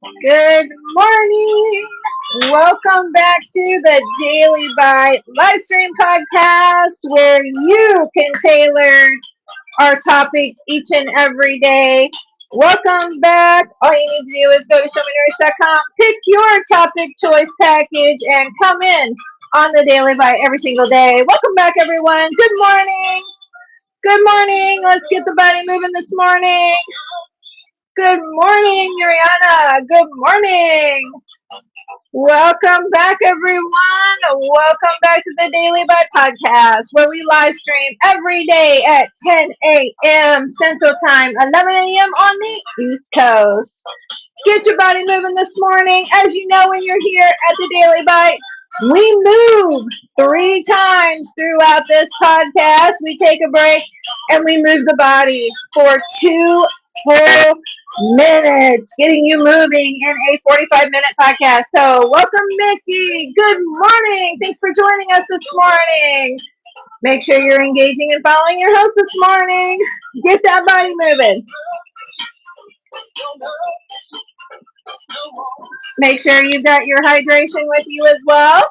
Good morning. Welcome back to the Daily Bite live stream podcast where you can tailor our topics each and every day. Welcome back. All you need to do is go to showmenourish.com, pick your topic choice package, and come in on the Daily Bite every single day. Welcome back, everyone. Good morning. Good morning. Let's get the body moving this morning. Good morning, Yuriana. Good morning. Welcome back, everyone. Welcome back to the Daily Bite Podcast, where we live stream every day at 10 a.m. Central Time, 11 a.m. on the East Coast. Get your body moving this morning. As you know, when you're here at the Daily Bite, we move 3 times throughout this podcast. We take a break and we move the body for 2 full minutes, getting you moving in a 45-minute podcast. So welcome, Mickey. Good morning. Thanks for joining us this morning. Make sure you're engaging and following your host this morning. Get that body moving. Make sure you've got your hydration with you as well.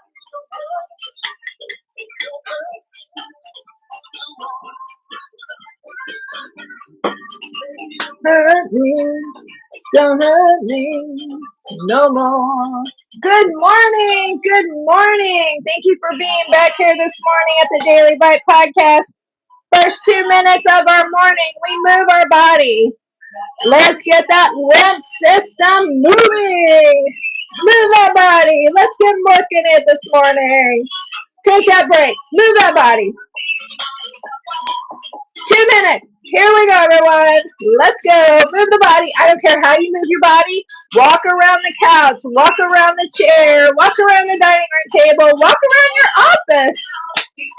Hurt me, don't hurt me no more. Good morning, good morning. Thank you for being back here this morning at the Daily Bite Podcast. First 2 minutes of our morning, we move our body. Let's get that lymph system moving. Move that body. Let's get working it this morning. Take that break. Move that body. 2 minutes. Here we go, everyone. Let's go. Move the body. I don't care how you move your body. Walk around the couch. Walk around the chair. Walk around the dining room table. Walk around your office.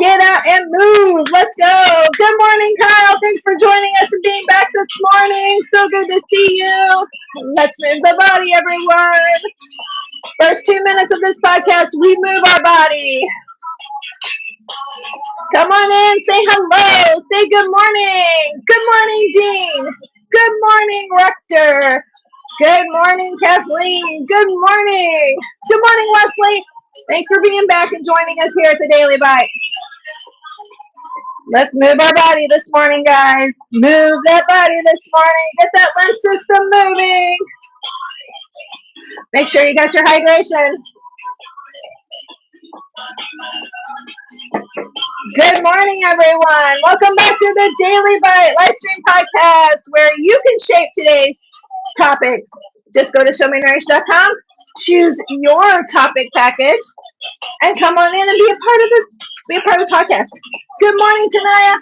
Get out and move. Let's go. Good morning, Kyle. Thanks for joining us and being back this morning. So good to see you. Let's move the body, everyone. First 2 minutes of this podcast, we move our body. Come on in, say hello, say good morning. Good morning, Dean. Good morning, Rector. Good morning, Kathleen. Good morning. Good morning, Leslie. Thanks for being back and joining us here at the Daily Bite. Let's move our body this morning, guys. Move that body this morning. Get that lymph system moving. Make sure you got your hydration. Good morning, everyone. Welcome back to the Daily Bite live stream podcast where you can shape today's topics. Just go to showmenourish.com, choose your topic package, and come on in and be a part of the podcast. Good morning, Tanaya.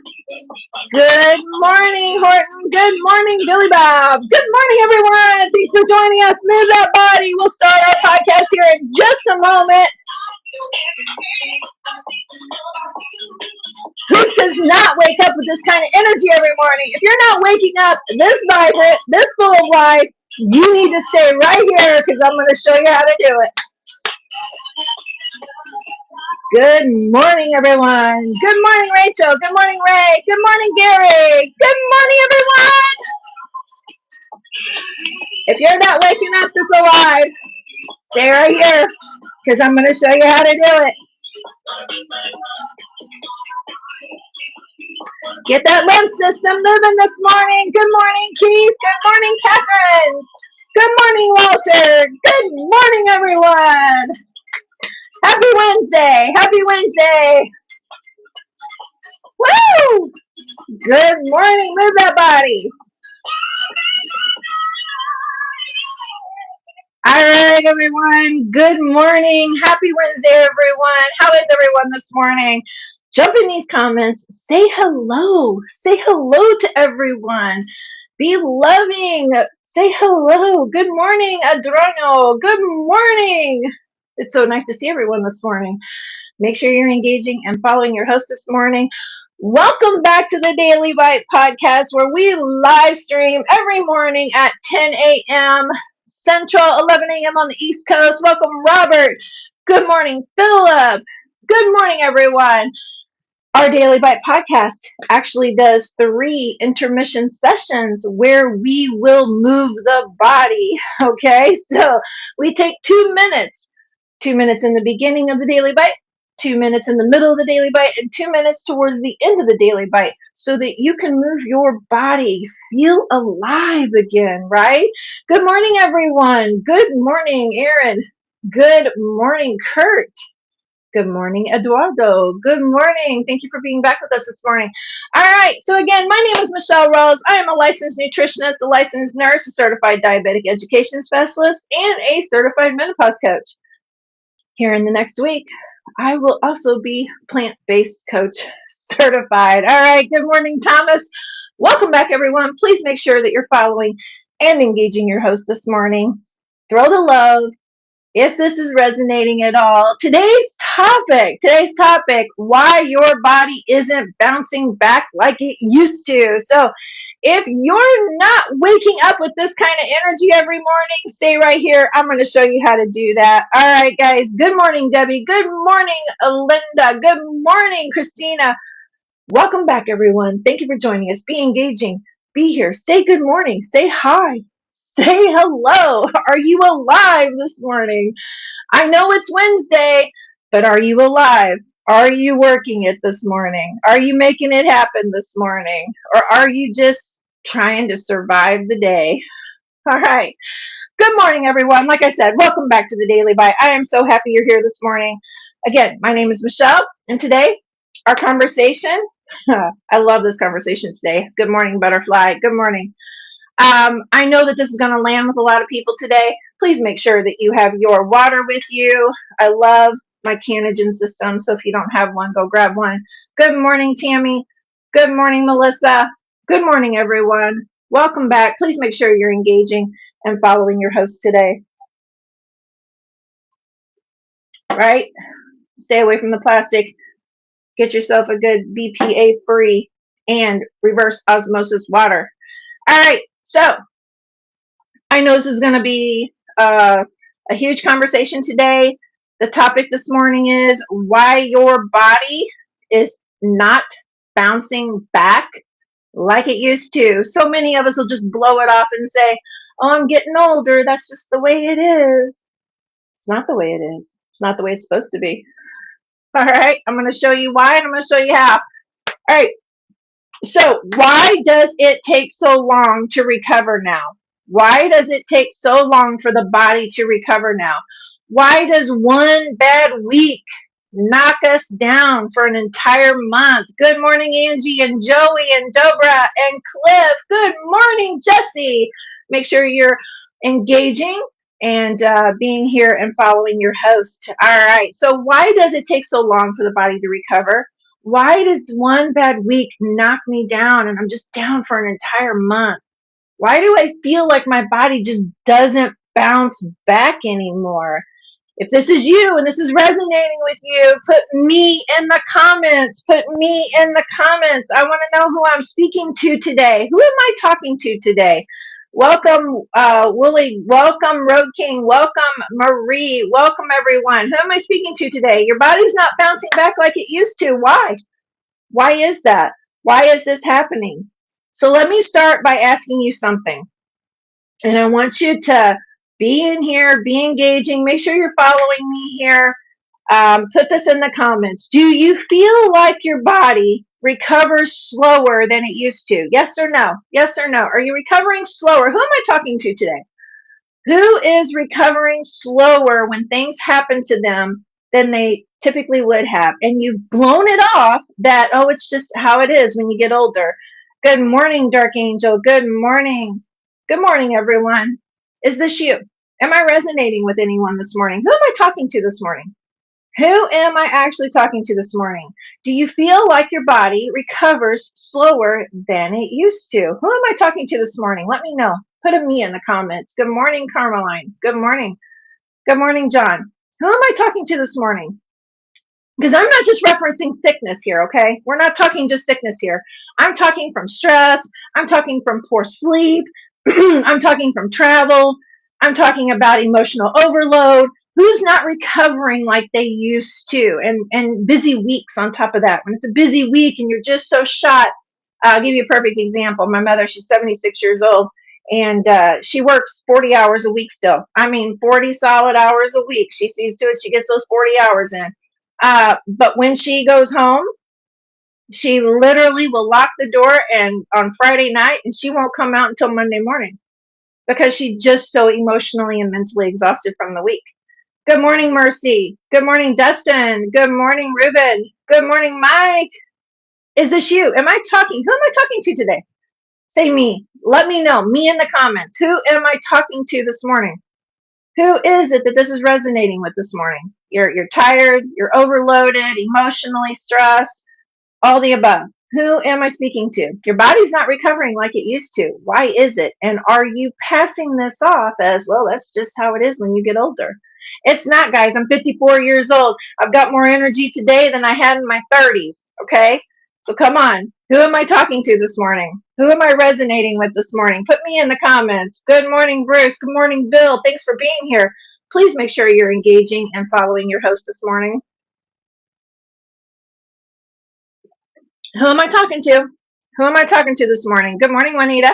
Good morning, Horton. Good morning, Billy Bob. Good morning, everyone. Thanks for joining us. Move that body. We'll start our podcast here in just a moment. Who does not wake up with this kind of energy every morning? If you're not waking up this vibrant, this full of life, you need to stay right here because I'm going to show you how to do it. Good morning, everyone. Good morning, Rachel. Good morning, Ray. Good morning, Gary. Good morning, everyone. If you're not waking up this alive, stay right here because I'm going to show you how to do it. Get that lymph system moving this morning. Good morning, Keith. Good morning, Catherine. Good morning, Walter. Good morning, everyone. Happy Wednesday. Happy Wednesday. Woo! Good morning. Move that body. All right, everyone. Good morning. Happy Wednesday, everyone. How is everyone this morning? Jump in these comments. Say hello. Say hello to everyone. Be loving. Say hello. Good morning, Adriano. Good morning. It's so nice to see everyone this morning. Make sure you're engaging and following your host this morning. Welcome back to the Daily Bite podcast where we live stream every morning at 10 a.m. Central, 11 a.m. on the East Coast. Welcome, Robert. Good morning, Philip. Good morning, everyone. Our Daily Bite podcast actually does 3 intermission sessions where we will move the body. Okay, so we take 2 minutes, 2 minutes in the beginning of the Daily Bite, 2 minutes in the middle of the Daily Bite, and 2 minutes towards the end of the Daily Bite so that you can move your body, feel alive again, right? Good morning, everyone. Good morning, Aaron. Good morning, Kurt. Good morning, Eduardo. Good morning. Thank you for being back with us this morning. All right. So again, my name is Michelle Rose. I am a licensed nutritionist, a licensed nurse, a certified diabetic education specialist, and a certified menopause coach. Here in the next week, I will also be plant-based coach certified. All right. Good morning, Thomas. Welcome back, everyone. Please make sure that you're following and engaging your host this morning. Throw the love. If this is resonating at all, today's topic, why your body isn't bouncing back like it used to. So if you're not waking up with this kind of energy every morning, stay right here. I'm going to show you how to do that. All right, guys. Good morning, Debbie. Good morning, Linda. Good morning, Christina. Welcome back, everyone. Thank you for joining us. Be engaging. Be here. Say good morning. Say hi. Say hello. Are you alive this morning? I know it's Wednesday, but are you alive? Are you working it this morning? Are you making it happen this morning? Or are you just trying to survive the day? All right. Good morning, everyone. Like I said, welcome back to the Daily Bite. I am so happy you're here this morning. Again, my name is Michelle, and today our conversation, I love this conversation today. Good morning, butterfly. Good morning. I know that this is going to land with a lot of people today. Please make sure that you have your water with you. I love my Canogen system, so if you don't have one, go grab one. Good morning, Tammy. Good morning, Melissa. Good morning, everyone. Welcome back. Please make sure you're engaging and following your host today. Right? Stay away from the plastic. Get yourself a good BPA-free and reverse osmosis water. All right, so I know this is going to be a huge conversation today. The topic this morning is why your body is not bouncing back like it used to. So many of us will just blow it off and say, oh, I'm getting older. That's just the way it is. It's not the way it is. It's not the way it's supposed to be. All right, I'm going to show you why, and I'm going to show you how. All right, so why does it take so long to recover now? Why does it take so long for the body to recover now? Why does one bad week knock us down for an entire month? Good morning, Angie and Joey and Dobra and Cliff. Good morning, Jesse. Make sure you're engaging and being here and following your host. All right. So why does it take so long for the body to recover? Why does one bad week knock me down and I'm just down for an entire month? Why do I feel like my body just doesn't bounce back anymore? If this is you and this is resonating with you, put me in the comments. Put me in the comments. I want to know who I'm speaking to today. Who am I talking to today? Welcome, Willie. Welcome, Road King. Welcome, Marie. Welcome, everyone. Who am I speaking to today? Your body's not bouncing back like it used to. Why? Why is that? Why is this happening? So let me start by asking you something. And I want you to be in here, be engaging. Make sure you're following me here. Put this in the comments. Do you feel like your body recovers slower than it used to? Yes or no? Yes or no? Are you recovering slower? Who am I talking to today? Who is recovering slower when things happen to them than they typically would have? And you've blown it off that, oh, it's just how it is when you get older. Good morning, Dark Angel. Good morning. Good morning, everyone. Is this you? Am I resonating with anyone this morning? Who am I talking to this morning? Who am I actually talking to this morning? Do you feel like your body recovers slower than it used to? Who am I talking to this morning? Let me know. Put a me in the comments. Good morning, Carmeline. Good morning. Good morning, John. Who am I talking to this morning? Because I'm not just referencing sickness here, okay? We're not talking just sickness here. I'm talking from stress. I'm talking from poor sleep. I'm talking from travel. I'm talking about emotional overload. Who's not recovering like they used to? And busy weeks on top of that. When it's a busy week and you're just so shot. I'll give you a perfect example. My mother, she's 76 years old, and she works 40 hours a week still. I mean, 40 solid hours a week. She sees to it she gets those 40 hours in. But when she goes home, she literally will lock the door and on Friday night, and she won't come out until Monday morning because she's just so emotionally and mentally exhausted from the week. Good morning, Mercy. Good morning, Dustin. Good morning, Ruben. Good morning, Mike. Is this you? Am I talking? Who am I talking to today? Say me. Let me know. Me in the comments. Who am I talking to this morning? Who is it that this is resonating with this morning? You're tired, you're overloaded, emotionally stressed, all the above. Who am I speaking to? Your body's not recovering like it used to. Why is it? And are you passing this off as, well, that's just how it is when you get older? It's not, guys. I'm 54 years old. I've got more energy today than I had in my 30s. Okay? So come on. Who am I talking to this morning? Who am I resonating with this morning? Put me in the comments. Good morning, Bruce. Good morning, Bill. Thanks for being here. Please make sure you're engaging and following your host this morning. Who am I talking to? Who am I talking to this morning? Good morning, Juanita.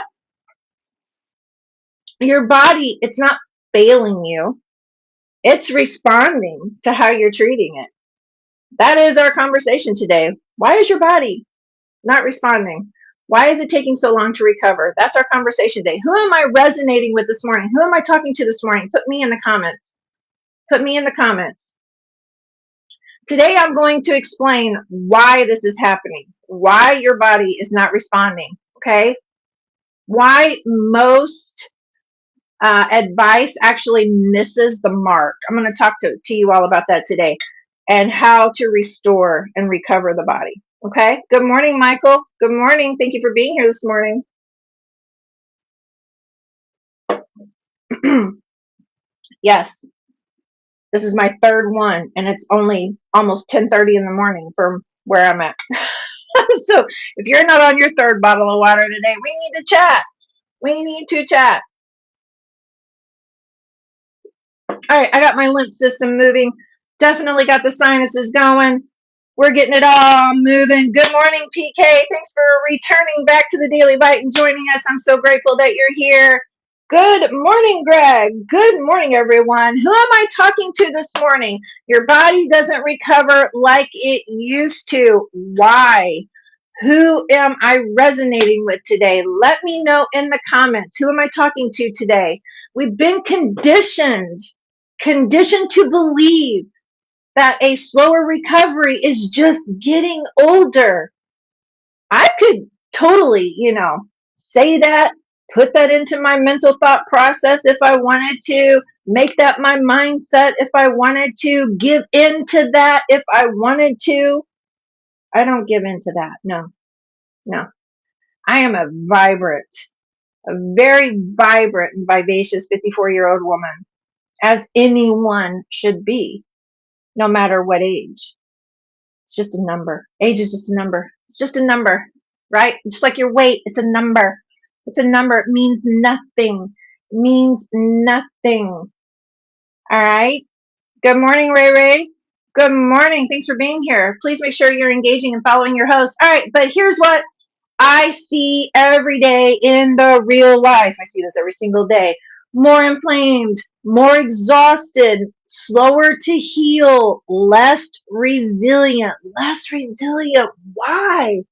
Your body, it's not failing you. It's responding to how you're treating it. That is our conversation today. Why is your body not responding? Why is it taking so long to recover? That's our conversation today. Who am I resonating with this morning? Who am I talking to this morning? Put me in the comments. Put me in the comments. Today I'm going to explain why this is happening, why your body is not responding, okay? Why most advice actually misses the mark. I'm going to talk to you all about that today and how to restore and recover the body. Okay. Good morning, Michael. Good morning. Thank you for being here this morning. Yes, this is my third one, and it's only almost 10:30 in the morning from where I'm at. So if you're not on your third bottle of water today, we need to chat. We need to chat. All right, I got my lymph system moving. Definitely got the sinuses going. We're getting it all moving. Good morning, PK. Thanks for returning back to the Daily Bite and joining us. I'm so grateful that you're here. Good morning, Greg. Good morning, everyone. Who am I talking to this morning? Your body doesn't recover like it used to. Why? Who am I resonating with today? Let me know in the comments. Who am I talking to today? We've been conditioned to believe that a slower recovery is just getting older. I could totally, say that, put that into my mental thought process if I wanted to, make that my mindset if I wanted to, give into that if I wanted to. I don't give into that. No. I am a very vibrant and vivacious 54-year-old woman, as anyone should be, no matter what age. It's just a number. Age is just a number. It's just a number, right? Just like your weight, it's a number. It's a number. It means nothing. It means nothing. All right. Good morning, Ray Rays. Good morning. Thanks for being here. Please make sure you're engaging and following your host. All right. But here's what I see every day in the real life. I see this every single day. More inflamed, more exhausted, slower to heal, less resilient. Why?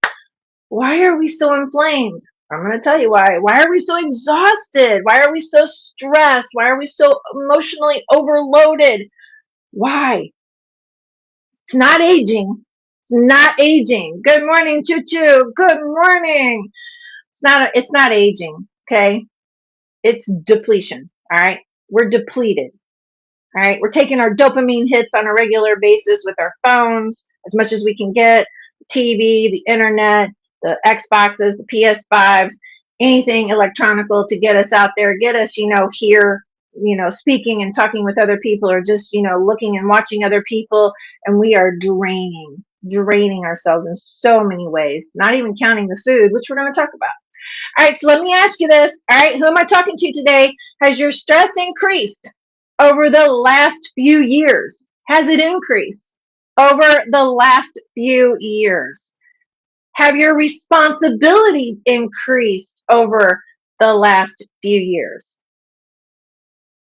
Why are we so inflamed? I'm going to tell you why. Why are we so exhausted? Why are we so stressed? Why are we so emotionally overloaded? Why? It's not aging. It's not aging. Good morning, Choo Choo. Good morning. It's not aging, okay? It's depletion, all right? We're depleted, all right? We're taking our dopamine hits on a regular basis with our phones, as much as we can get, the TV, the internet, the Xboxes, the PS5s, anything electronical to get us out there, get us, here, speaking and talking with other people, or just, looking and watching other people, and we are draining ourselves in so many ways, not even counting the food, which we're going to talk about. All right, so let me ask you this. All right, who am I talking to today? Has your stress increased over the last few years? Has it increased over the last few years? Have your responsibilities increased over the last few years?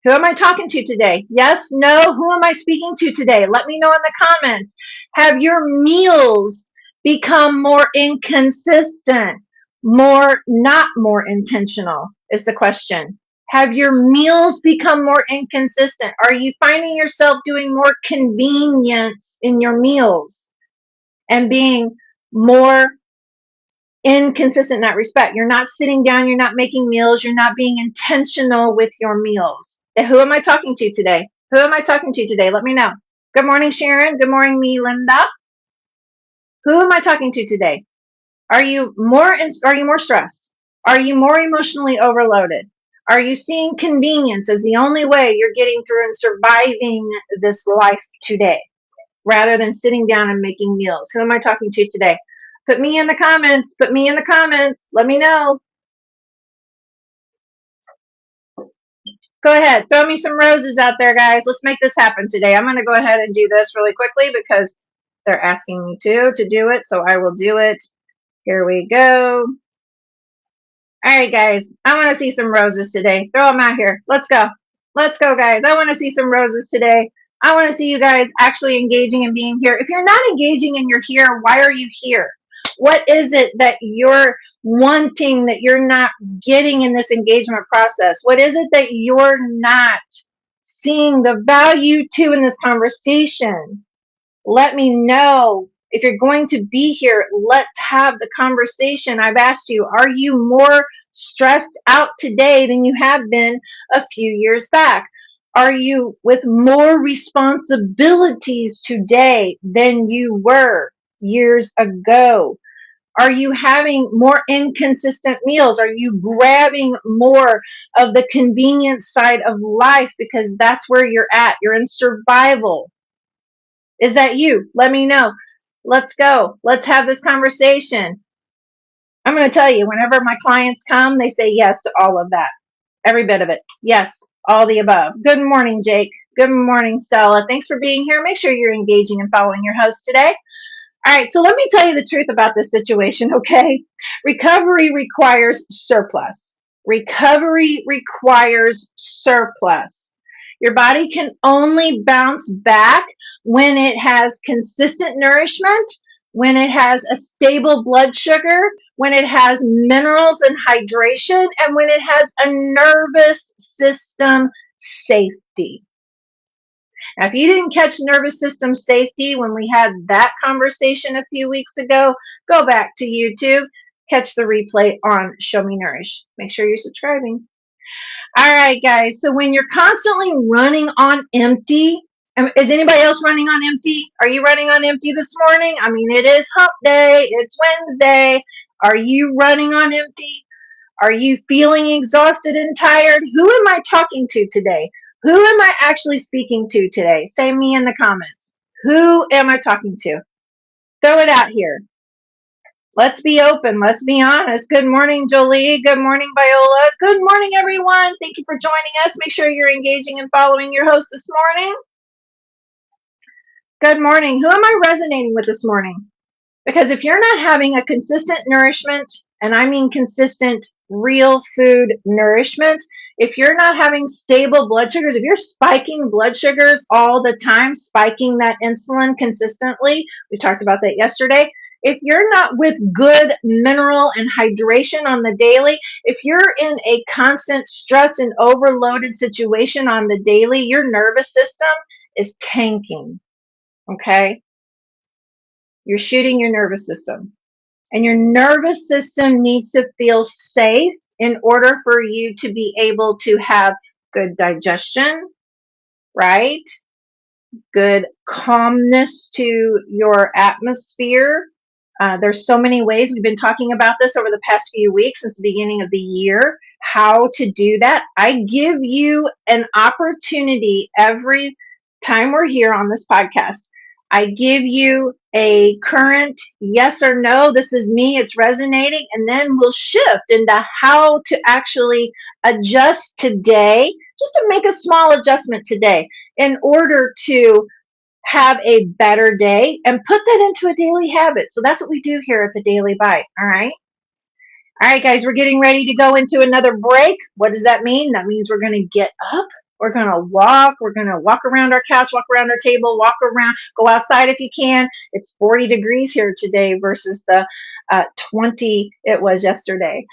Who am I talking to today? Yes, no, who am I speaking to today? Let me know in the comments. Have your meals become more inconsistent, not more intentional is the question. Have your meals become more inconsistent? Are you finding yourself doing more convenience in your meals and being more inconsistent in that respect? You're not sitting down, you're not making meals, you're not being intentional with your meals. And who am I talking to today? Who am I talking to today? Let me know. Good morning, Sharon. Good morning, Melinda. Who am I talking to today? Are you more stressed? Are you more emotionally overloaded? Are you seeing convenience as the only way you're getting through and surviving this life today, rather than sitting down and making meals? Who am I talking to today? Put me in the comments. Put me in the comments. Let me know. Go ahead. Throw me some roses out there, guys. Let's make this happen today. I'm going to go ahead and do this really quickly because they're asking me to do it. So I will do it. Here we go. All right, guys. I want to see some roses today. Throw them out here. Let's go. Let's go, guys. I want to see some roses today. I want to see you guys actually engaging and being here. If you're not engaging and you're here, why are you here? What is it that you're wanting that you're not getting in this engagement process? What is it that you're not seeing the value to in this conversation? Let me know. If you're going to be here, let's have the conversation. I've asked you, are you more stressed out today than you have been a few years back? Are you with more responsibilities today than you were years ago? Are you having more inconsistent meals? Are you grabbing more of the convenience side of life because that's where you're at? You're in survival. Is that you? Let me know. Let's go. Let's have this conversation. I'm going to tell you, whenever my clients come, they say yes to all of that. Every bit of it. Yes, all the above. Good morning, Jake. Good morning, Stella. Thanks for being here. Make sure you're engaging and following your host today. All right, so let me tell you the truth about this situation, okay? Recovery requires surplus. Recovery requires surplus. Your body can only bounce back when it has consistent nourishment, when it has a stable blood sugar, when it has minerals and hydration, and when it has a nervous system safety. Now, if you didn't catch nervous system safety when we had that conversation a few weeks ago, go back to YouTube, catch the replay on Show Me Nourish. Make sure you're subscribing. All right, guys. So when you're constantly running on empty, is anybody else running on empty? Are you running on empty this morning? I mean, it is hump day. It's Wednesday. Are you running on empty? Are you feeling exhausted and tired? Who am I talking to today? Who am I actually speaking to today? Say me in the comments. Who am I talking to? Throw it out here. Let's be open. Let's be honest. Good morning, Jolie. Good morning, Viola. Good morning, everyone. Thank you for joining us. Make sure you're engaging and following your host this morning. Good morning. Who am I resonating with this morning? Because if you're not having a consistent nourishment, and I mean consistent real food nourishment, if you're not having stable blood sugars, if you're spiking blood sugars all the time, spiking that insulin consistently, we talked about that yesterday. If you're not with good mineral and hydration on the daily, if you're in a constant stress and overloaded situation on the daily, your nervous system is tanking. Okay? You're shooting your nervous system. And your nervous system needs to feel safe in order for you to be able to have good digestion, right? Good calmness to your atmosphere. There's so many ways. We've been talking about this over the past few weeks since the beginning of the year, how to do that. I give you an opportunity every time we're here on this podcast. I give you a current yes or no, this is me, it's resonating, and then we'll shift into how to actually adjust today, just to make a small adjustment today in order to have a better day and put that into a daily habit. So that's what we do here at the Daily Bite. All right. All right, guys, we're getting ready to go into another break. What does that mean? That means we're going to get up. We're going to walk. We're going to walk around our couch, walk around our table, walk around, go outside if you can. It's 40 degrees here today versus the 20 it was yesterday.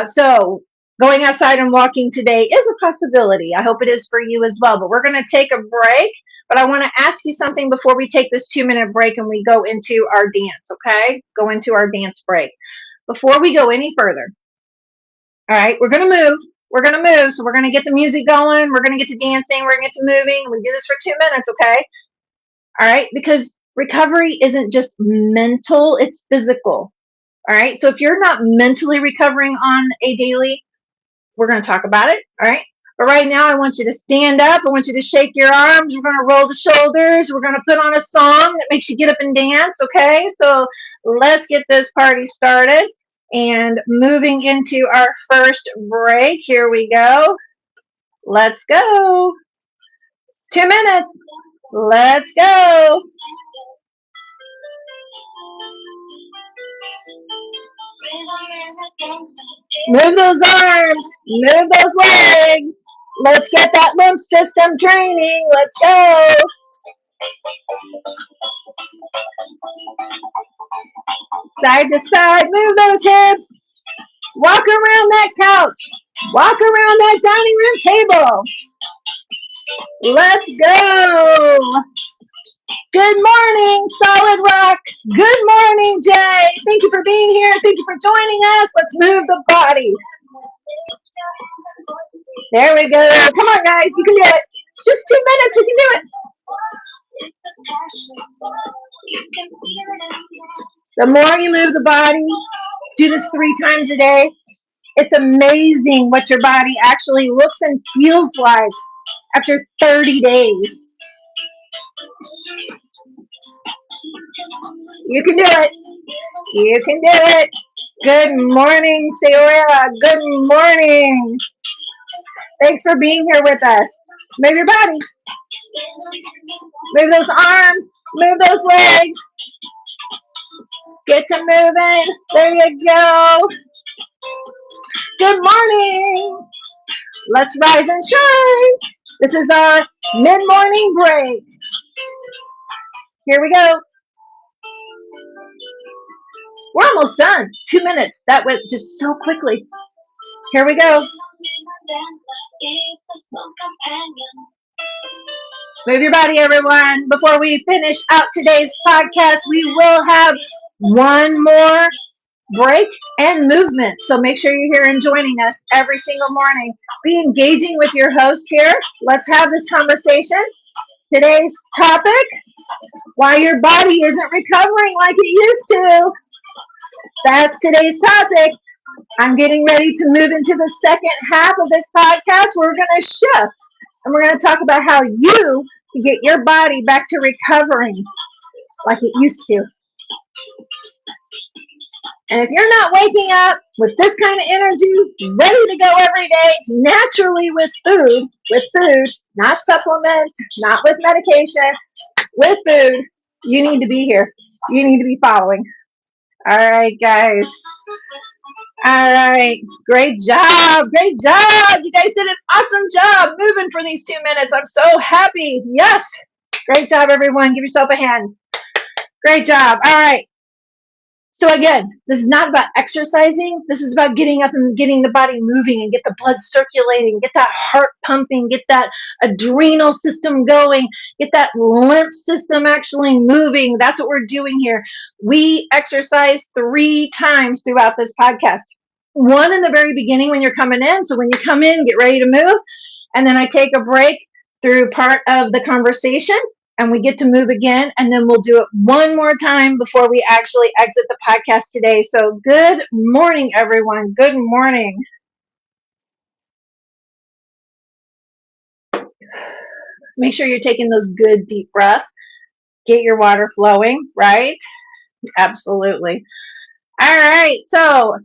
So going outside and walking today is a possibility. I hope it is for you as well. But we're going to take a break. But I want to ask you something before we take this 2-minute break and we go into our dance, okay? Go into our dance break. Before we go any further, all right, we're going to move. We're going to move. So we're going to get the music going. We're going to get to dancing. We're going to get to moving. We do this for 2 minutes, okay? All right, because recovery isn't just mental, it's physical. All right, so if you're not mentally recovering on a daily, we're going to talk about it. All right. But right now, I want you to stand up. I want you to shake your arms. We're going to roll the shoulders. We're going to put on a song that makes you get up and dance. Okay. So let's get this party started. And moving into our first break. Here we go. Let's go. 2 minutes. Let's go. Move those arms. Move those legs. Let's get that lymph system training. Let's go. Side to side. Move those hips. Walk around that couch. Walk around that dining room table. Let's go. Good morning, Solid Rock. Good morning, Jay. Thank you for being here. Thank you for joining us. Let's move the body. There we go. Come on, guys. You can do it. It's just 2 minutes. We can do it. The more you move the body, do this 3 times a day. It's amazing what your body actually looks and feels like after 30 days. You can do it. You can do it. Good morning, Sayora. Good morning. Thanks for being here with us. Move your body. Move those arms. Move those legs. Get to moving. There you go. Good morning. Let's rise and shine. This is our mid-morning break. Here we go. We're almost done. 2 minutes. That went just so quickly. Here we go. Move your body, everyone. Before we finish out today's podcast, we will have one more break and movement. So make sure you're here and joining us every single morning. Be engaging with your host here. Let's have this conversation. Today's topic, why your body isn't recovering like it used to. That's today's topic. I'm getting ready to move into the second half of this podcast where we're going to shift and we're going to talk about how you can get your body back to recovering like it used to. And if you're not waking up with this kind of energy, ready to go every day, naturally with food, not supplements, not with medication, with food, you need to be here. You need to be following. All right, guys. All right. Great job. Great job. You guys did an awesome job moving for these 2 minutes. I'm so happy. Yes. Great job, everyone. Give yourself a hand. Great job. All right. So again, this is not about exercising. This is about getting up and getting the body moving and get the blood circulating, get that heart pumping, get that adrenal system going, get that lymph system actually moving. That's what we're doing here. We exercise 3 times throughout this podcast. One in the very beginning when you're coming in. So when you come in, get ready to move. And then I take a break through part of the conversation. And we get to move again, and then we'll do it one more time before we actually exit the podcast today. So good morning, everyone. Good morning. Make sure you're taking those good deep breaths. Get your water flowing, right? Absolutely. All right. So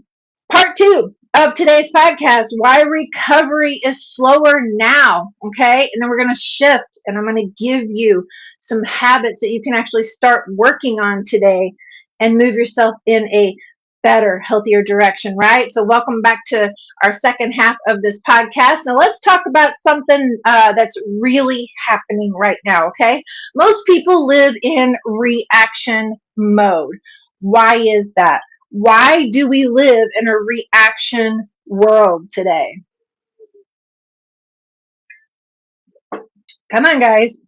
part 2 of today's podcast, why recovery is slower now. Okay. And then we're going to shift and I'm going to give you some habits that you can actually start working on today and move yourself in a better, healthier direction, right? So welcome back to our second half of this podcast. Now let's talk about something that's really happening right now. Okay. Most people live in reaction mode. Why is that? Why do we live in a reaction world today? Come on, guys.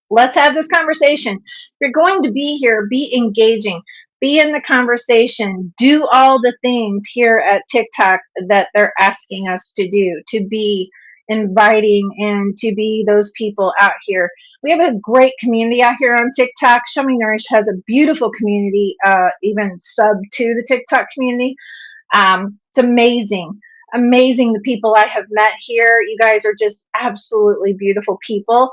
Let's have this conversation. If you're going to be here, be engaging, be in the conversation, do all the things here at TikTok that they're asking us to do, to be inviting and to be those people out here. We have a great community out here on TikTok. Show Me Nourish has a beautiful community, even sub to the TikTok community. It's amazing. Amazing the people I have met here. You guys are just absolutely beautiful people.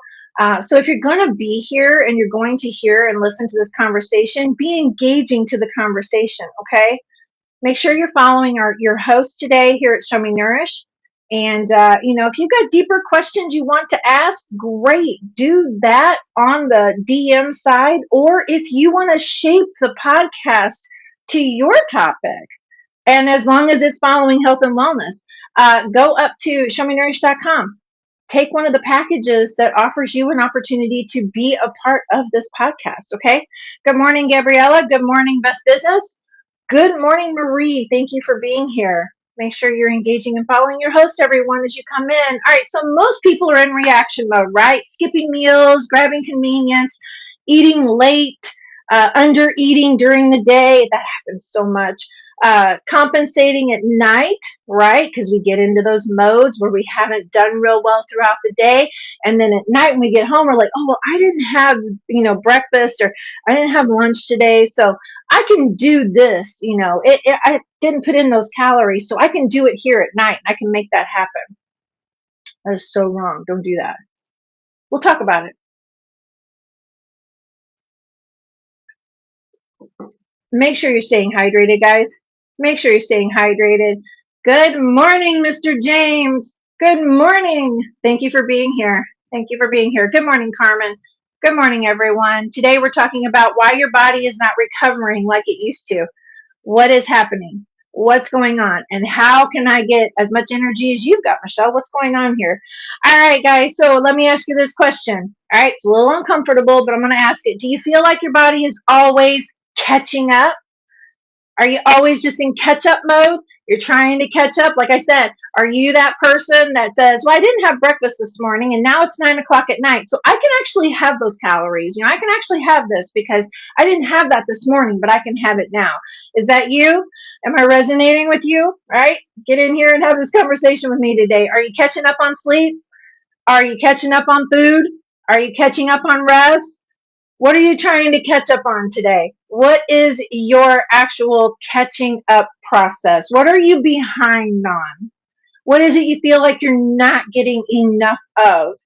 So if you're going to be here and you're going to hear and listen to this conversation, be engaging to the conversation, okay? Make sure you're following your host today here at Show Me Nourish. And, if you've got deeper questions you want to ask, great. Do that on the DM side. Or if you want to shape the podcast to your topic, and as long as it's following health and wellness, go up to showmenourish.com. Take one of the packages that offers you an opportunity to be a part of this podcast, okay? Good morning, Gabriella. Good morning, Best Business. Good morning, Marie. Thank you for being here. Make sure you're engaging and following your host, everyone, as you come in. All right, so most people are in reaction mode, right? Skipping meals, grabbing convenience, eating late, under eating during the day. That happens so much. Compensating at night, right? Because we get into those modes where we haven't done real well throughout the day. And then at night when we get home, we're like, oh, well, I didn't have, breakfast, or I didn't have lunch today. So I can do this, I didn't put in those calories. So I can do it here at night. I can make that happen. That is so wrong. Don't do that. We'll talk about it. Make sure you're staying hydrated, guys. Make sure you're staying hydrated. Good morning, Mr. James. Good morning. Thank you for being here. Thank you for being here. Good morning, Carmen. Good morning, everyone. Today we're talking about why your body is not recovering like it used to. What is happening? What's going on? And how can I get as much energy as you've got, Michelle? What's going on here? All right, guys. So let me ask you this question. All right. It's a little uncomfortable, but I'm going to ask it. Do you feel like your body is always catching up? Are you always just in catch up mode? You're trying to catch up. Like I said, are you that person that says, well, I didn't have breakfast this morning and now it's 9 o'clock at night. So I can actually have those calories. I can actually have this because I didn't have that this morning, but I can have it now. Is that you? Am I resonating with you? Right? Get in here and have this conversation with me today. Are you catching up on sleep? Are you catching up on food? Are you catching up on rest? What are you trying to catch up on today? What is your actual catching up process? What are you behind on? What is it you feel like you're not getting enough of?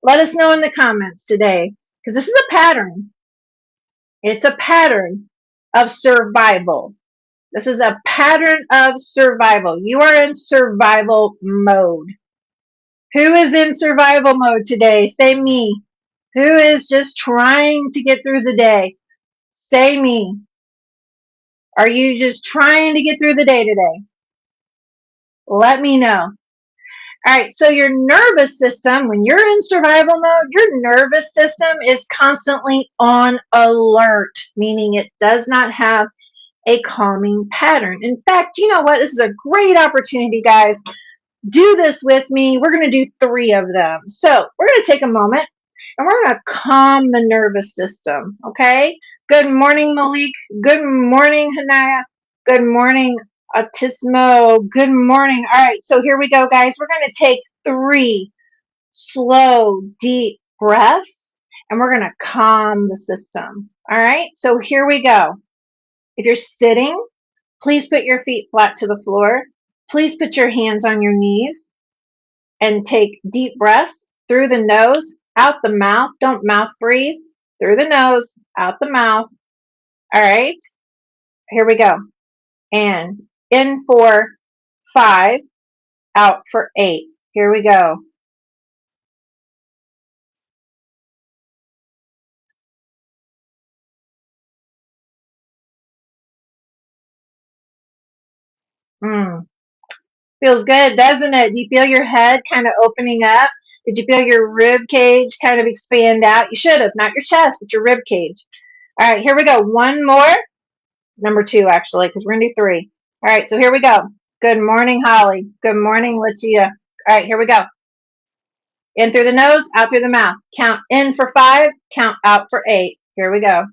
Let us know in the comments today, because this is a pattern. It's a pattern of survival. This is a pattern of survival. You are in survival mode. Who is in survival mode today? Say me. Who is just trying to get through the day? Say me. Are you just trying to get through the day today? Let me know. All right, so your nervous system, when you're in survival mode, your nervous system is constantly on alert, meaning it does not have a calming pattern. In fact, you know what? This is a great opportunity, guys. Do this with me. We're going to do 3 of them. So we're going to take a moment and we're going to calm the nervous system, okay? Good morning, Malik. Good morning, Hanaya. Good morning, Autismo. Good morning. All right, so here we go, guys. We're going to take 3 slow, deep breaths, and we're going to calm the system. All right, so here we go. If you're sitting, please put your feet flat to the floor. Please put your hands on your knees and take deep breaths through the nose, out the mouth. Don't mouth breathe. through the nose, out the mouth. All right, here we go. And in for 5, out for 8. Here we go. Mm. Feels good, doesn't it? Do you feel your head kind of opening up? Did you feel your rib cage kind of expand out? You should have, not your chest, but your rib cage. All right, here we go. One more. Number 2, actually, because we're going to do 3. All right, so here we go. Good morning, Holly. Good morning, Latia. All right, here we go. In through the nose, out through the mouth. Count in for 5, count out for 8. Here we go.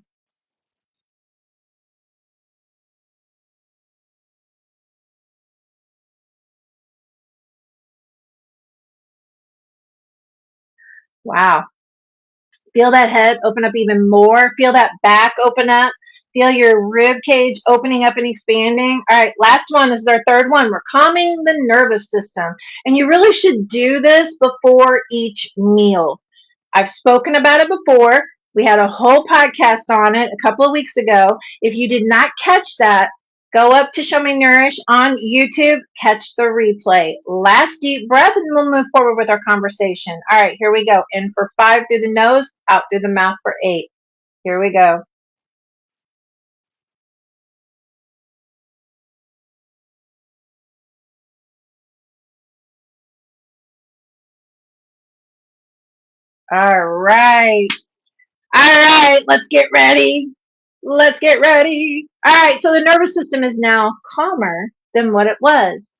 Wow. Feel that head open up even more. Feel that back open up. Feel your rib cage opening up and expanding. All right, last one. This is our third one. We're calming the nervous system. And you really should do this before each meal. I've spoken about it before. We had a whole podcast on it a couple of weeks ago. If you did not catch that, go up to Show Me Nourish on YouTube, catch the replay. Last deep breath, and we'll move forward with our conversation. All right, here we go. In for 5 through the nose, out through the mouth for 8. Here we go. All right. All right, let's get ready. Let's get ready. All right, so the nervous system is now calmer than what it was.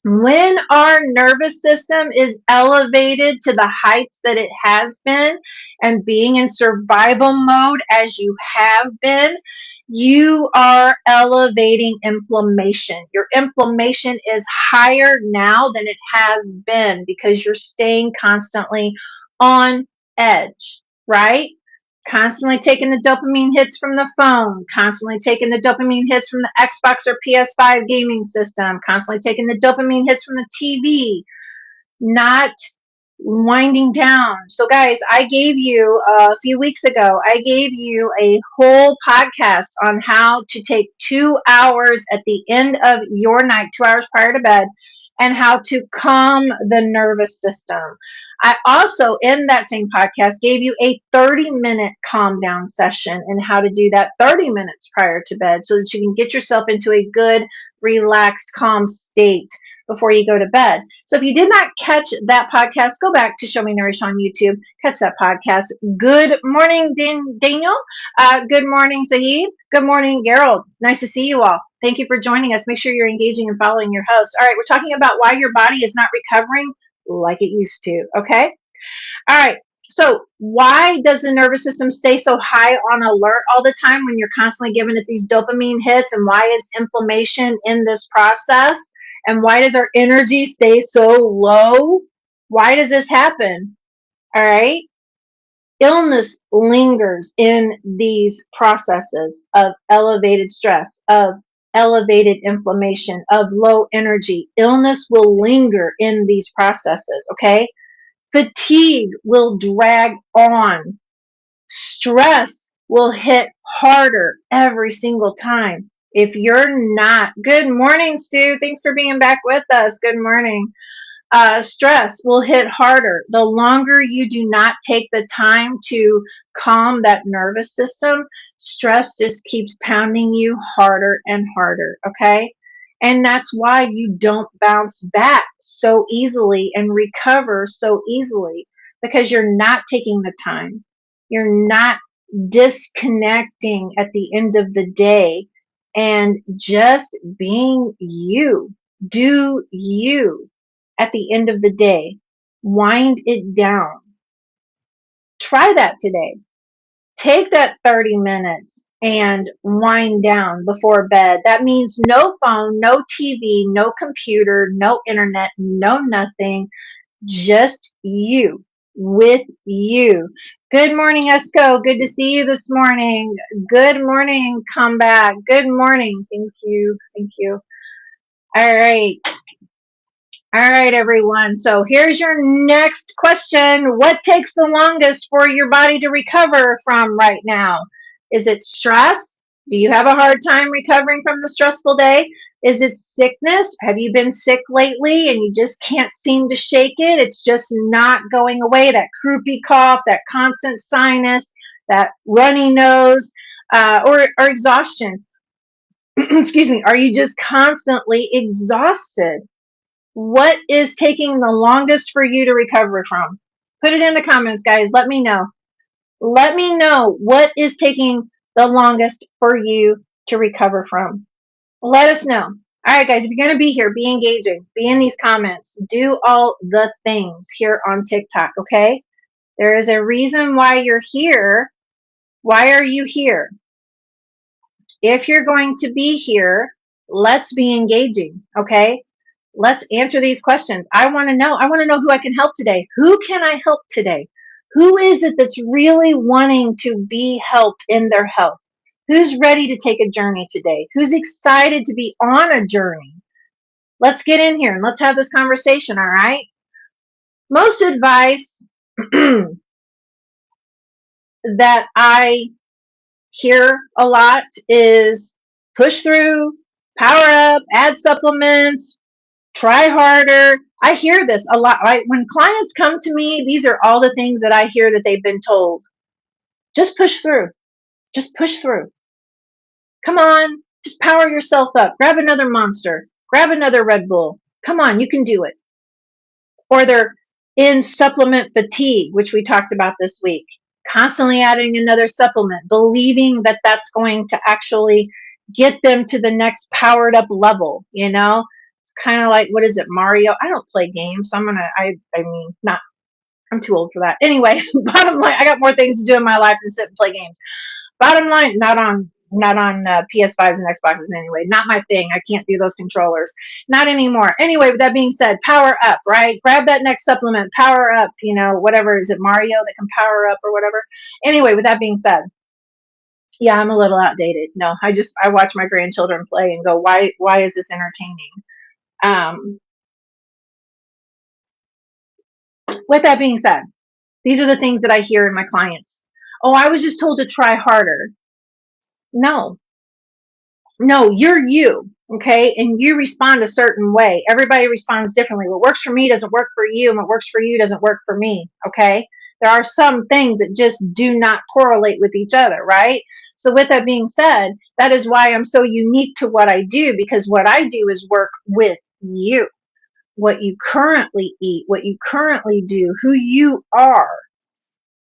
When our nervous system is elevated to the heights that it has been and being in survival mode as you have been, you are elevating inflammation. Your inflammation is higher now than it has been because you're staying constantly on edge, right? Constantly taking the dopamine hits from the phone, constantly taking the dopamine hits from the Xbox or PS5 gaming system, constantly taking the dopamine hits from the TV, not winding down. So, guys, I gave you a few weeks ago, I gave you a whole podcast on how to take 2 hours at the end of your night, 2 hours prior to bed, and how to calm the nervous system. I also, in that same podcast, gave you a 30-minute calm down session and how to do that 30 minutes prior to bed so that you can get yourself into a good, relaxed, calm state before you go to bed. So if you did not catch that podcast, go back to Show Me Nourish on YouTube. Catch that podcast. Good morning, Daniel. Good morning, Zahid. Good morning, Gerald. Nice to see you all. Thank you for joining us. Make sure you're engaging and following your host. All right, we're talking about why your body is not recovering like it used to. Okay. All right. So why does the nervous system stay so high on alert all the time when you're constantly giving it these dopamine hits? And why is inflammation in this process? And why does our energy stay so low? Why does this happen? All right. Illness lingers in these processes of elevated stress, of elevated inflammation, of low energy. Illness will linger in these processes. Okay. Fatigue will drag on. Stress will hit harder every single time. If you're not, good morning, Stu. Thanks for being back with us. Good morning. Stress will hit harder. The longer you do not take the time to calm that nervous system, stress just keeps pounding you harder and harder. Okay. And that's why you don't bounce back so easily and recover so easily because you're not taking the time. You're not disconnecting at the end of the day and just being you. Do you at the end of the day. Wind it down. Try that today. Take that 30 minutes and wind down before bed. That means no phone, no TV, no computer, no internet, no nothing. Just you with you. Good morning, Esco. Good to see you this morning. Good morning, come back. Good morning. Thank you. Thank you. All right. All right, everyone. So here's your next question. What takes the longest for your body to recover from right now? Is it stress? Do you have a hard time recovering from the stressful day? Is it sickness? Have you been sick lately and you just can't seem to shake it? It's just not going away. That croupy cough, that constant sinus, that runny nose, or exhaustion. Excuse me. Are you just constantly exhausted? What is taking the longest for you to recover from? Put it in the comments, guys. Let me know. Let me know what is taking the longest for you to recover from. Let us know. All right, guys, if you're going to be here, be engaging, be in these comments, do all the things here on TikTok, okay? There is a reason why you're here. Why are you here? If you're going to be here, let's be engaging, okay? Let's answer these questions. I want to know. I want to know who I can help today. Who can I help today? Who is it that's really wanting to be helped in their health? Who's ready to take a journey today? Who's excited to be on a journey? Let's get in here and let's have this conversation, all right? Most advice that I hear a lot is push through, power up, add supplements, try harder. I hear this a lot. When clients come to me, these are all the things that I hear that they've been told. Just push through. Just push through. Come on. Just power yourself up. Grab another Monster. Grab another Red Bull. Come on, you can do it. Or they're in supplement fatigue, which we talked about this week. Constantly adding another supplement, believing that that's going to actually get them to the next powered up level, you know? It's kind of like, what is it, Mario? I don't play games, so I mean, not, I'm too old for that. Anyway, bottom line, I got more things to do in my life than sit and play games. Bottom line, not on PS5s and Xboxes anyway. Not my thing. I can't do those controllers. Not anymore. Anyway, with that being said, power up, right? Grab that next supplement, power up, you know, whatever. Is it Mario that can power up or whatever? Anyway, with that being said, yeah, I'm a little outdated. No, I watch my grandchildren play and go, why is this entertaining? With that being said, these are the things that I hear in my clients. Oh, I was just told to try harder. No, you're you, okay? And you respond a certain way. Everybody responds differently. What works for me doesn't work for you, and what works for you doesn't work for me, okay? There are some things that just do not correlate with each other, right? So with that being said, that is why I'm so unique to what I do, because what I do is work with you. What you currently eat, what you currently do, who you are.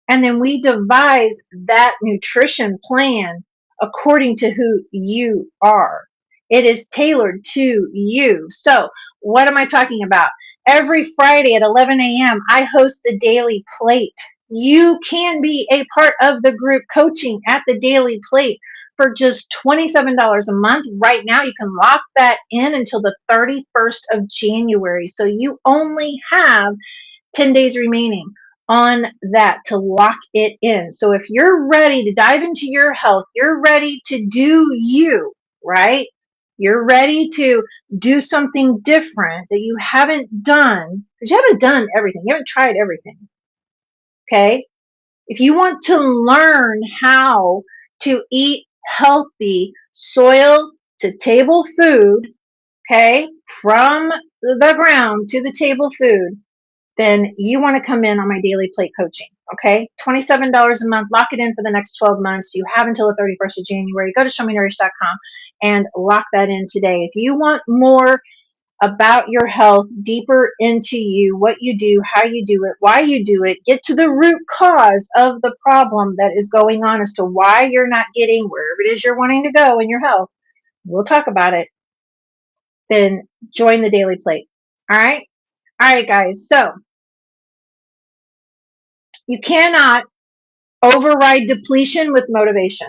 And then we devise that nutrition plan according to who you are. It is tailored to you. So, what am I talking about? Every Friday at 11 a.m., I host the Daily Plate. You can be a part of the group coaching at the Daily Plate for just $27 a month. Right now, you can lock that in until the 31st of January. So, you only have 10 days remaining on that to lock it in. So if you're ready to dive into your health, you're ready to do you, right? You're ready to do something different that you haven't done, because you haven't done everything. You haven't tried everything. Okay? If you want to learn how to eat healthy soil to table food, okay, from the ground to the table food, then you want to come in on my Daily Plate coaching. Okay, $27 a month. Lock it in for the next 12 months. You have until the 31st of January. Go to showmenourish.com and lock that in today. If you want more about your health, deeper into you, what you do, how you do it, why you do it, get to the root cause of the problem that is going on as to why you're not getting wherever it is you're wanting to go in your health, we'll talk about it. Then join the Daily Plate. All right? All right, guys. So you cannot override depletion with motivation.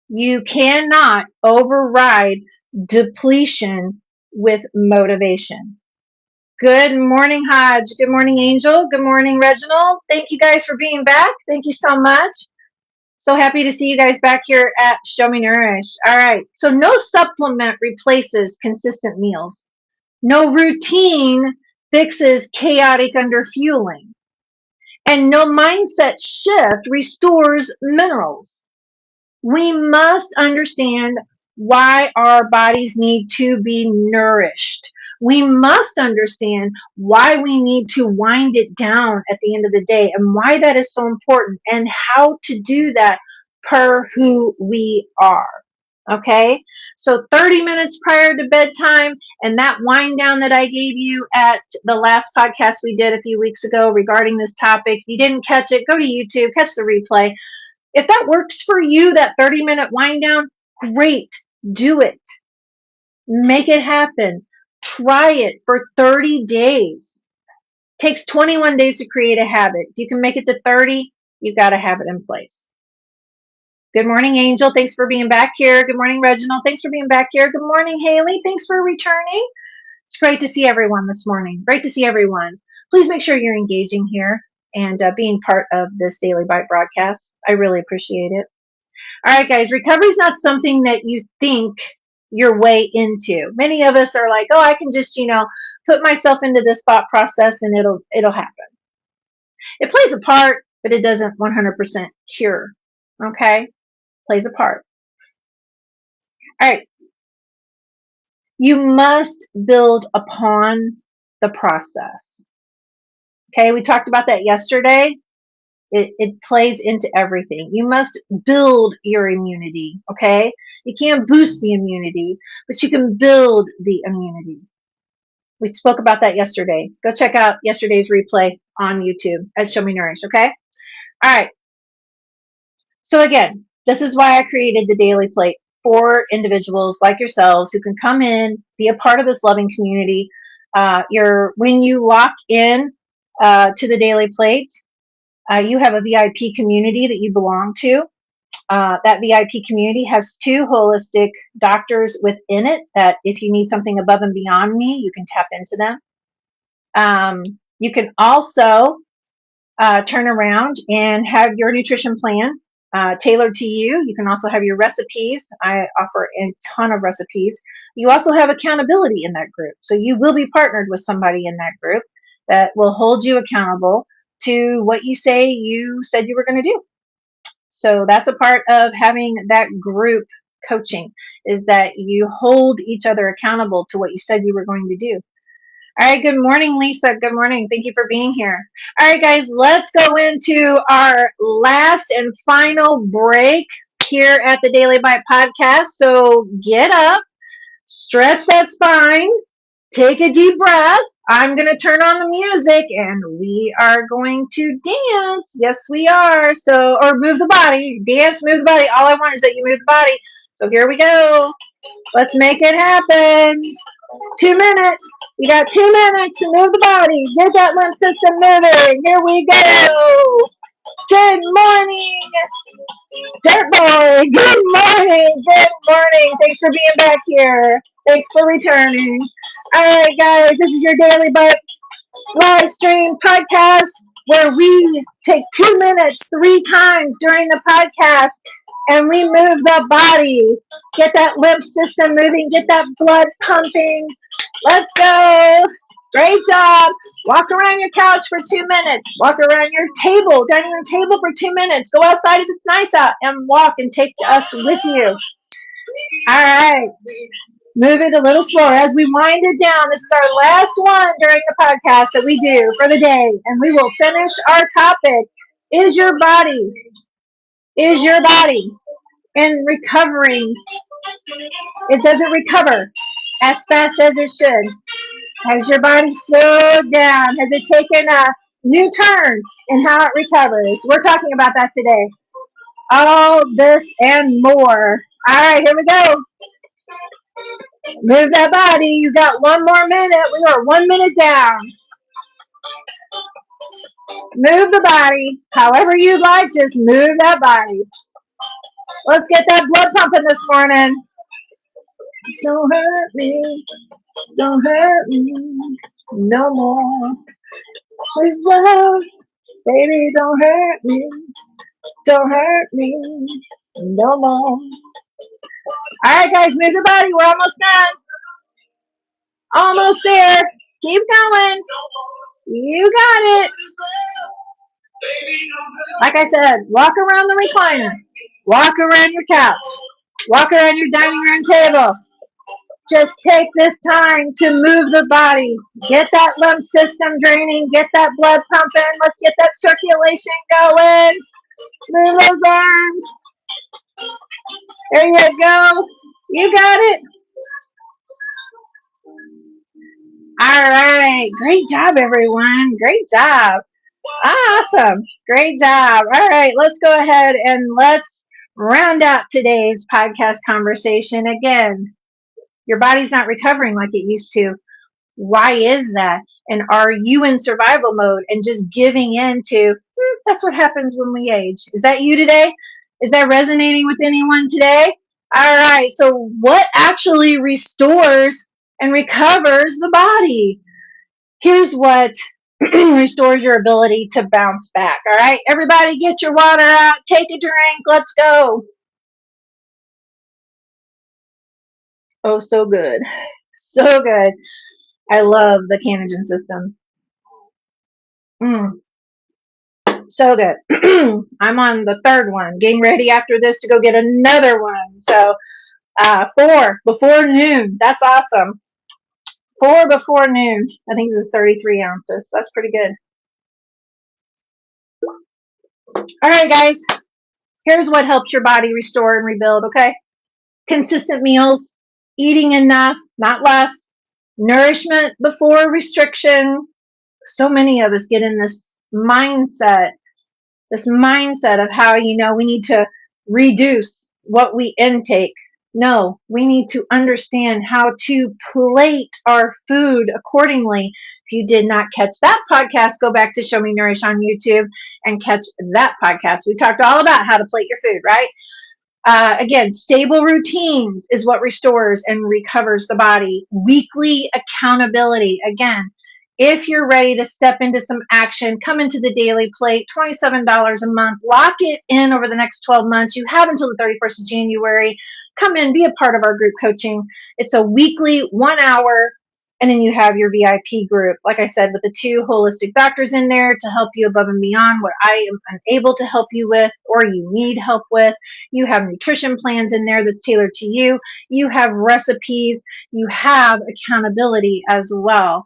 You cannot override depletion with motivation. Good morning, Hodge. Good morning, Angel. Good morning, Reginald. Thank you guys for being back. Thank you so much. So happy to see you guys back here at Show Me Nourish. All right. So no supplement replaces consistent meals. No routine fixes chaotic underfueling. And no mindset shift restores minerals. We must understand why our bodies need to be nourished. We must understand why we need to wind it down at the end of the day and why that is so important and how to do that per who we are. Okay, so 30 minutes prior to bedtime, and that wind down that I gave you at the last podcast we did a few weeks ago regarding this topic. If you didn't catch it, go to YouTube, catch the replay. If that works for you, that 30-minute wind down, great. Do it. Make it happen. Try it for 30 days. It takes 21 days to create a habit. If you can make it to 30, you've got a habit in place. Good morning, Angel. Thanks for being back here. Good morning, Reginald. Thanks for being back here. Good morning, Haley. Thanks for returning. It's great to see everyone this morning. Great to see everyone. Please make sure you're engaging here and being part of this Daily Bite broadcast. I really appreciate it. All right, guys, recovery is not something that you think your way into. Many of us are like, oh, I can just, put myself into this thought process and it'll happen. It plays a part, but it doesn't 100% cure. Okay? Plays a part. All right. You must build upon the process. Okay, we talked about that yesterday. It plays into everything. You must build your immunity, okay? You can't boost the immunity, but you can build the immunity. We spoke about that yesterday. Go check out yesterday's replay on YouTube at Show Me Nourish, okay? All right. So again, this is why I created the Daily Plate for individuals like yourselves who can come in, be a part of this loving community. When you lock in to the Daily Plate, you have a VIP community that you belong to. That VIP community has 2 holistic doctors within it that if you need something above and beyond me, you can tap into them. You can also turn around and have your nutrition plan tailored to you. You can also have your recipes. I offer a ton of recipes. You also have accountability in that group. So you will be partnered with somebody in that group that will hold you accountable to what you said you were going to do. So that's a part of having that group coaching, is that you hold each other accountable to what you said you were going to do. All right, good morning, Lisa. Good morning. Thank you for being here. All right, guys, let's go into our last and final break here at the Daily Bite Podcast. So get up, stretch that spine, take a deep breath. I'm going to turn on the music and we are going to dance. Yes, we are. Or move the body. Dance, move the body. All I want is that you move the body. So here we go. Let's make it happen. 2 minutes. You got 2 minutes to move the body. Get that lymph system moving. Here we go. Good morning, Dirt Boy. Good morning. Good morning. Thanks for being back here. Thanks for returning. All right, guys. This is your Daily Bite live stream podcast where we take 2 minutes 3 times during the podcast and we move the body. Get that lymph system moving. Get that blood pumping. Let's go. Great job. Walk around your couch for 2 minutes. Walk around your table, dining room table for 2 minutes. Go outside if it's nice out and walk and take us with you. All right. Move it a little slower as we wind it down. This is our last one during the podcast that we do for the day. And we will finish our topic. Is your body in recovering? Does it recover as fast as it should? Has your body slowed down? Has it taken a new turn in how it recovers? We're talking about that today. All this and more. All right, here we go. Move that body. You got 1 more minute. We are 1 minute down. Move the body. However you like, just move that body. Let's get that blood pumping this morning. Don't hurt me. Don't hurt me no more. Please love, baby, don't hurt me. Don't hurt me no more. All right, guys, move the body. We're almost done. Almost there. Keep going. You got it. Like I said, walk around the recliner. Walk around your couch. Walk around your dining room table. Just take this time to move the body. Get that lymph system draining. Get that blood pumping. Let's get that circulation going. Move those arms. There you go. You got it. All right. Great job, everyone. Great job. Awesome. Great job. All right. Let's go ahead and let's round out today's podcast conversation. Again, your body's not recovering like it used to. Why is that? And are you in survival mode and just giving in to, that's what happens when we age. Is that you today? Is that resonating with anyone today? All right. So what actually restores and recovers the body? Here's what restores your ability to bounce back. All right. Everybody get your water out. Take a drink. Let's go. Oh, so good. So good. I love the Canogen system. So good. I'm on the third one, getting ready after this to go get another one. So 4 before noon. That's awesome. 4 before noon. I think this is 33 ounces. That's pretty good. All right, guys. Here's what helps your body restore and rebuild, okay? Consistent meals, eating enough, not less, nourishment before restriction. So many of us get in this mindset of how, we need to reduce what we intake. No, we need to understand how to plate our food accordingly. If you did not catch that podcast, go back to Show Me Nourish on YouTube and catch that podcast. We talked all about how to plate your food, right? Again, stable routines is what restores and recovers the body. Weekly accountability. Again, if you're ready to step into some action, come into the Daily Plate, $27 a month. Lock it in over the next 12 months. You have until the 31st of January. Come in, be a part of our group coaching. It's a weekly 1 hour, and then you have your VIP group, like I said, with the 2 holistic doctors in there to help you above and beyond what I am unable to help you with or you need help with. You have nutrition plans in there that's tailored to you. You have recipes. You have accountability as well.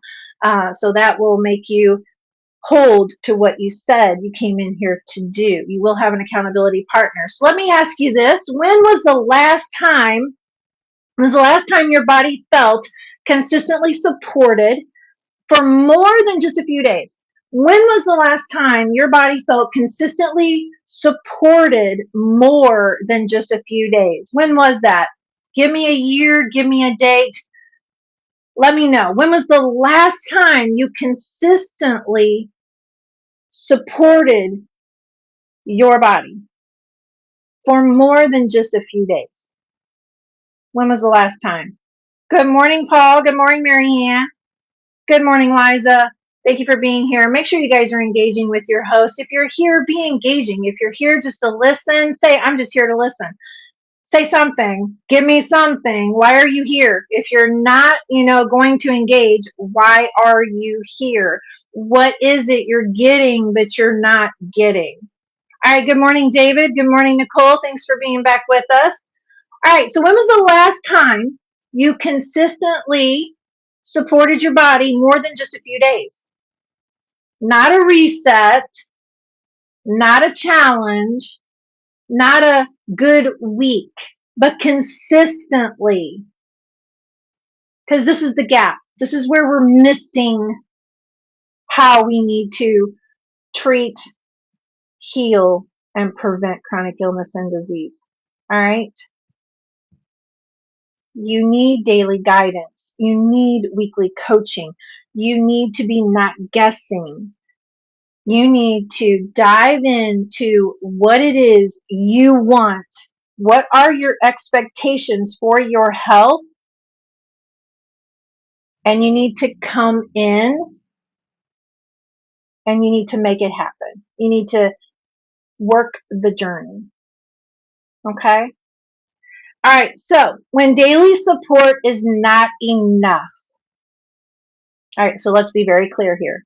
So that will make you hold to what you said you came in here to do. You will have an accountability partner. So let me ask you this. When was the last time your body felt consistently supported for more than just a few days? When was the last time your body felt consistently supported more than just a few days? When was that? Give me a year, give me a date. Let me know. When was the last time you consistently supported your body for more than just a few days? When was the last time? Good morning, Paul. Good morning, Marianne. Good morning, Liza. Thank you for being here. Make sure you guys are engaging with your host. If you're here, be engaging. If you're here just to listen, say, I'm just here to listen. Say something. Give me something. Why are you here? If you're not, going to engage, why are you here? What is it you're getting that you're not getting? All right. Good morning, David. Good morning, Nicole. Thanks for being back with us. All right. So when was the last time you consistently supported your body more than just a few days? Not a reset, not a challenge, not a good week, but consistently. Because this is the gap. This is where we're missing how we need to treat, heal, and prevent chronic illness and disease. All right? You need daily guidance. You need weekly coaching. You need to be not guessing. You need to dive into what it is you want. What are your expectations for your health? And you need to come in and you need to make it happen. You need to work the journey. Okay? All right. So when daily support is not enough, All right, so let's be very clear here.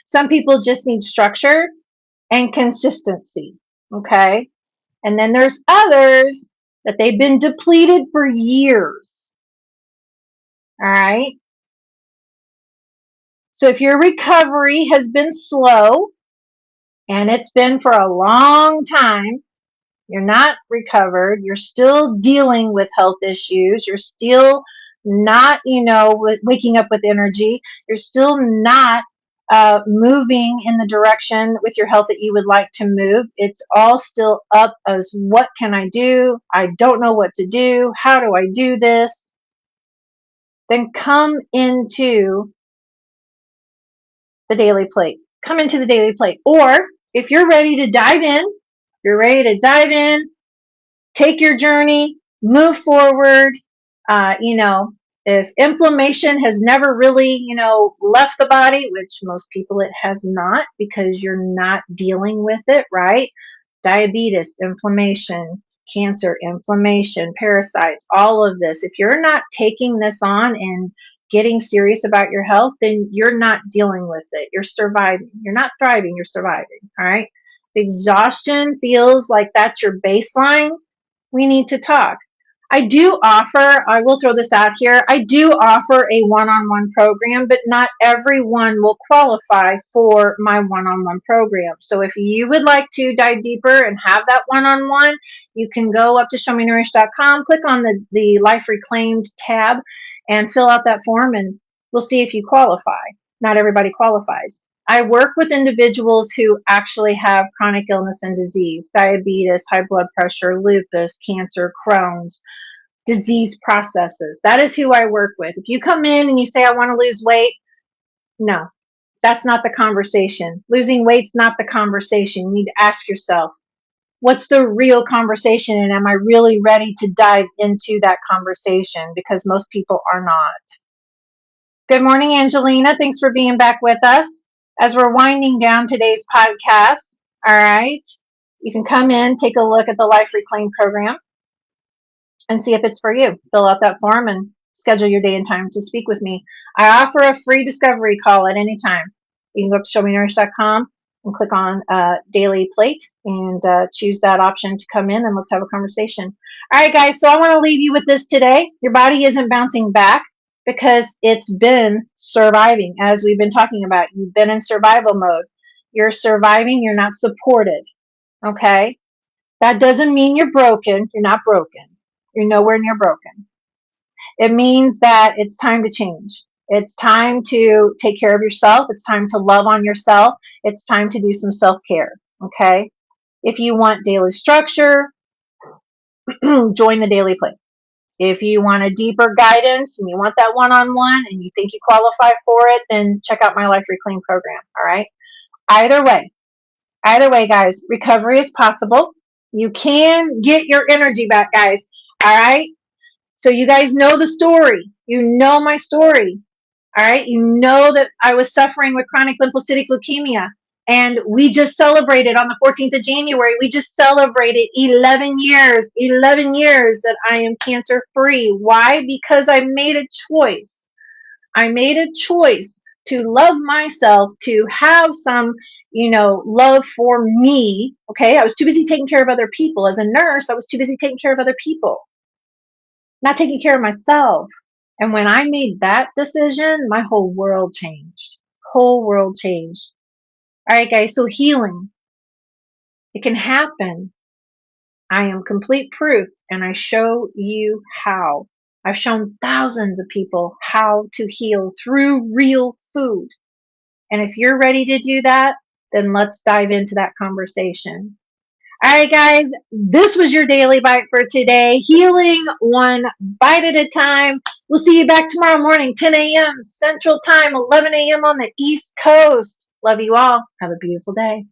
Some people just need structure and consistency, okay? And then there's others that they've been depleted for years, all right? So if your recovery has been slow and it's been for a long time, you're not recovered, you're still dealing with health issues, you're still not, waking up with energy, you're still not moving in the direction with your health that you would like to move. It's all still up as what can I do? I don't know what to do. How do I do this? Then come into the daily plate. Come into the daily plate. Or if you're ready to dive in, take your journey, move forward. If inflammation has never really, left the body, which most people it has not because you're not dealing with it, right? Diabetes, inflammation, cancer, inflammation, parasites, all of this. If you're not taking this on and getting serious about your health, then you're not dealing with it. You're surviving. You're not thriving, you're surviving. All right. Exhaustion feels like that's your baseline. We need to talk. I will throw this out here, I do offer a one-on-one program, but not everyone will qualify for my one-on-one program. So if you would like to dive deeper and have that one-on-one, you can go up to showmenourish.com, click on the Life Reclaimed tab, and fill out that form, and we'll see if you qualify. Not everybody qualifies. I work with individuals who actually have chronic illness and disease, diabetes, high blood pressure, lupus, cancer, Crohn's, disease processes. That is who I work with. If you come in and you say, I want to lose weight, no, that's not the conversation. Losing weight's not the conversation. You need to ask yourself, what's the real conversation, and am I really ready to dive into that conversation? Because most people are not. Good morning, Angelina. Thanks for being back with us. As we're winding down today's podcast, all right, you can come in, take a look at the Life Reclaim program and see if it's for you. Fill out that form and schedule your day and time to speak with me. I offer a free discovery call at any time. You can go up to showmenourish.com and click on Daily Plate and choose that option to come in, and let's have a conversation. All right, guys, so I want to leave you with this today. Your body isn't bouncing back because it's been surviving, as we've been talking about. You've been in survival mode. You're surviving. You're not supported. Okay? That doesn't mean you're broken. You're not broken. You're nowhere near broken. It means that it's time to change. It's time to take care of yourself. It's time to love on yourself. It's time to do some self-care. Okay? If you want daily structure, join the Daily Plate. If you want a deeper guidance and you want that one-on-one and you think you qualify for it, then check out my Life Reclaim program. All right? Either way, guys, recovery is possible. You can get your energy back, guys. All right? So you guys know the story. You know my story. All right? You know that I was suffering with chronic lymphocytic leukemia. And we just celebrated on the 14th of January, we just celebrated 11 years that I am cancer free. Why? Because I made a choice. I made a choice to love myself, to have some, love for me. Okay. I was too busy taking care of other people. As a nurse, I was too busy taking care of other people, not taking care of myself. And when I made that decision, my whole world changed. Whole world changed. All right, guys. So healing, it can happen. I am complete proof, and I show you how. I've shown thousands of people how to heal through real food. And if you're ready to do that, then let's dive into that conversation. All right, guys, this was your Daily Bite for today. Healing one bite at a time. We'll see you back tomorrow morning, 10 a.m. Central Time, 11 a.m. on the East Coast. Love you all. Have a beautiful day.